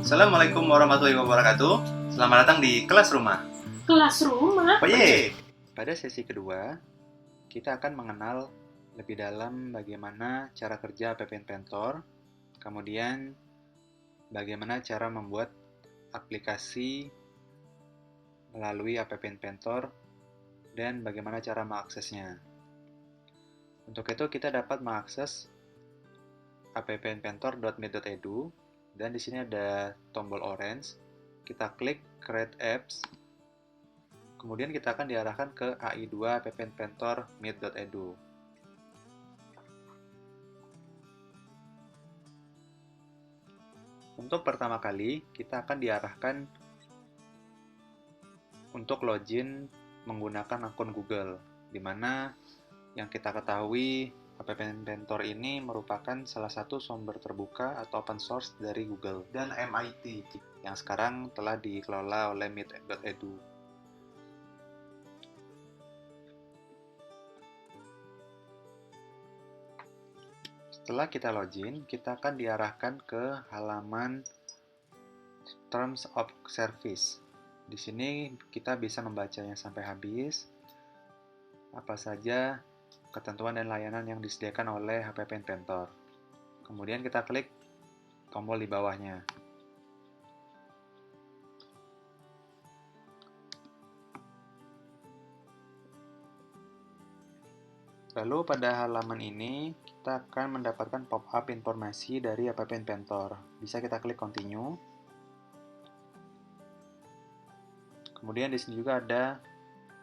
Assalamualaikum warahmatullahi wabarakatuh. Selamat datang di kelas rumah. Kelas rumah? Oh iya. Pada sesi kedua, kita akan mengenal lebih dalam bagaimana cara kerja App Inventor, kemudian bagaimana cara membuat aplikasi melalui App Inventor, dan bagaimana cara mengaksesnya. Untuk itu kita dapat mengakses appinventor.meet.edu, dan di sini ada tombol orange. Kita klik Create Apps. Kemudian kita akan diarahkan ke AI2 appinventor.meet.edu. Untuk pertama kali, kita akan diarahkan untuk login menggunakan akun Google, di mana yang kita ketahui App Inventor ini merupakan salah satu sumber terbuka atau open source dari Google dan MIT yang sekarang telah dikelola oleh meet.edu. Setelah kita login, kita akan diarahkan ke halaman Terms of Service. Di sini kita bisa membacanya sampai habis. Apa saja ketentuan dan layanan yang disediakan oleh App Inventor. Kemudian kita klik tombol di bawahnya. Lalu pada halaman ini kita akan mendapatkan pop-up informasi dari App Inventor. Bisa kita klik continue. Kemudian di sini juga ada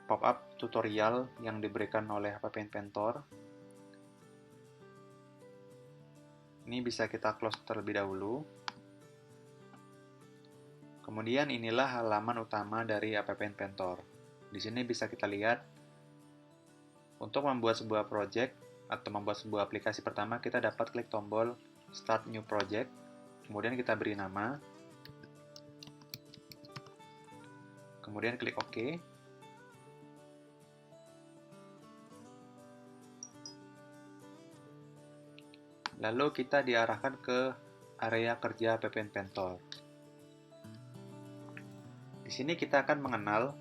pop-up tutorial yang diberikan oleh App Inventor. Ini bisa kita close terlebih dahulu. Kemudian inilah halaman utama dari App Inventor. Di sini bisa kita lihat untuk membuat sebuah project atau membuat sebuah aplikasi pertama, kita dapat klik tombol Start New Project. Kemudian kita beri nama. Kemudian klik OK. Lalu kita diarahkan ke area kerja App Inventor. Di sini kita akan mengenal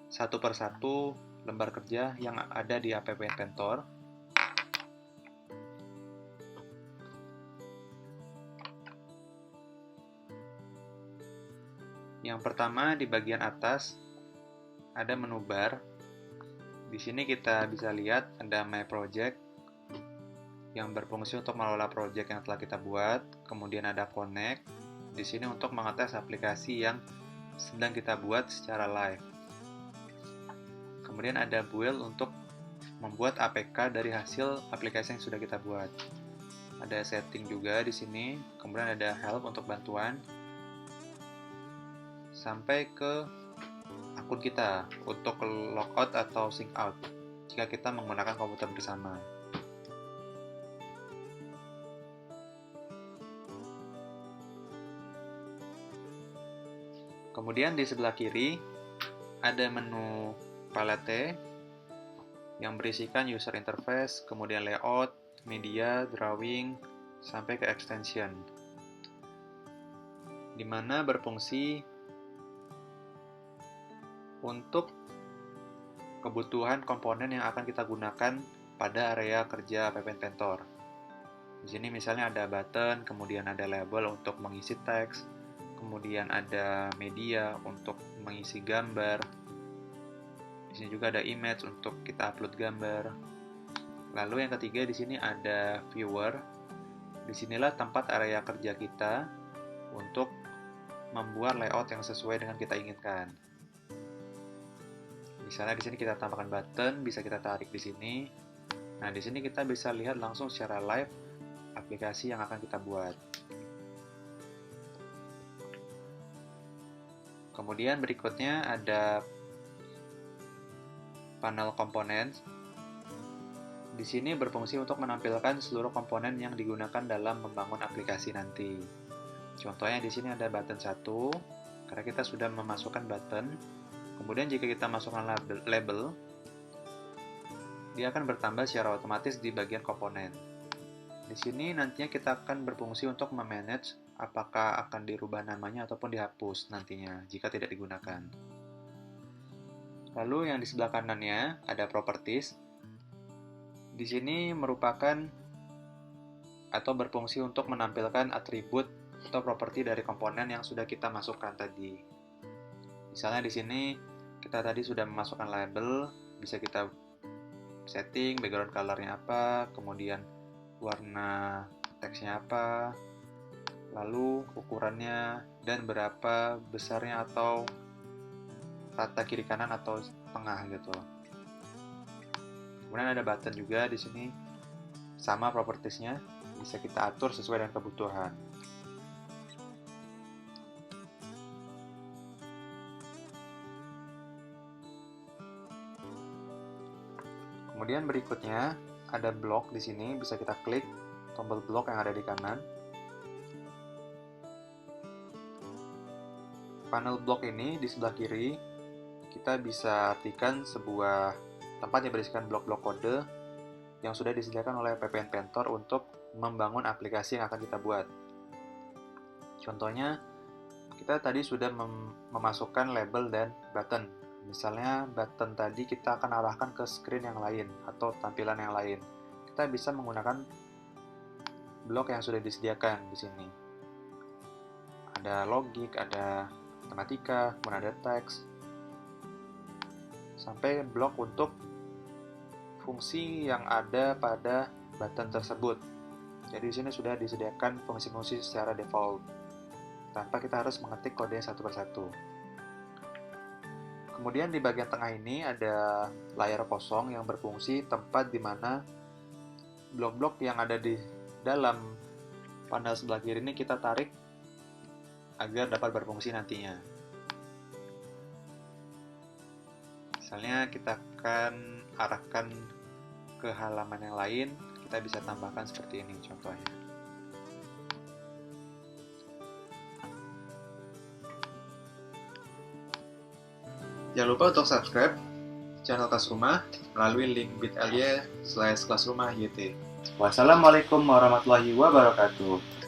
satu persatu lembar kerja yang ada di App Inventor. Yang pertama di bagian atas ada menu bar. Di sini kita bisa lihat ada My Project yang berfungsi untuk mengelola project yang telah kita buat. Kemudian ada Connect. Di sini untuk mengakses aplikasi yang sedang kita buat secara live. Kemudian ada Build untuk membuat APK dari hasil aplikasi yang sudah kita buat. Ada setting juga di sini. Kemudian ada Help untuk bantuan. Sampai ke akun kita untuk logout atau sync out jika kita menggunakan komputer bersama. Kemudian di sebelah kiri ada menu palette yang berisikan user interface, kemudian layout, media, drawing, sampai ke extension, di mana berfungsi untuk kebutuhan komponen yang akan kita gunakan pada area kerja App Inventor. Di sini misalnya ada button, kemudian ada label untuk mengisi teks, kemudian ada media untuk mengisi gambar. Di sini juga ada image untuk kita upload gambar. Lalu yang ketiga di sini ada viewer. Disinilah tempat area kerja kita untuk membuat layout yang sesuai dengan kita inginkan. Misalnya di sini kita tambahkan button, bisa kita tarik di sini. Nah, di sini kita bisa lihat langsung secara live aplikasi yang akan kita buat. Kemudian berikutnya ada panel komponen. Di sini berfungsi untuk menampilkan seluruh komponen yang digunakan dalam membangun aplikasi nanti. Contohnya di sini ada button 1, karena kita sudah memasukkan button. Kemudian jika kita masukkan label, dia akan bertambah secara otomatis di bagian komponen. Di sini nantinya kita akan berfungsi untuk memanage apakah akan dirubah namanya ataupun dihapus nantinya jika tidak digunakan. Lalu yang di sebelah kanannya ada properties. Di sini merupakan atau berfungsi untuk menampilkan atribut atau properti dari komponen yang sudah kita masukkan tadi. Misalnya di sini kita tadi sudah memasukkan label, bisa kita setting background color-nya apa, kemudian warna teksnya apa, lalu ukurannya, dan berapa besarnya atau rata kiri kanan atau tengah gitu. Kemudian ada button juga di sini, sama propertiesnya, bisa kita atur sesuai dengan kebutuhan. Kemudian berikutnya ada blok di sini, bisa kita klik tombol blok yang ada di kanan. Panel blok ini di sebelah kiri, kita bisa artikan sebuah tempat yang berisikan blok-blok kode yang sudah disediakan oleh PPN Pentor untuk membangun aplikasi yang akan kita buat. Contohnya, kita tadi sudah memasukkan label dan button. Misalnya, button tadi kita akan arahkan ke screen yang lain atau tampilan yang lain. Kita bisa menggunakan blok yang sudah disediakan di sini. Ada logic, ada matematika, kemudian ada teks, sampai blok untuk fungsi yang ada pada button tersebut. Jadi di sini sudah disediakan fungsi-fungsi secara default, tanpa kita harus mengetik kode satu persatu. Kemudian di bagian tengah ini ada layar kosong yang berfungsi tempat di mana blok-blok yang ada di dalam panel sebelah kiri ini kita tarik agar dapat berfungsi nantinya. Misalnya kita akan arahkan ke halaman yang lain, kita bisa tambahkan seperti ini contohnya. Jangan lupa untuk subscribe channel Kelas Rumah melalui link bit.ly/kelasrumahyt. Wassalamualaikum warahmatullahi wabarakatuh.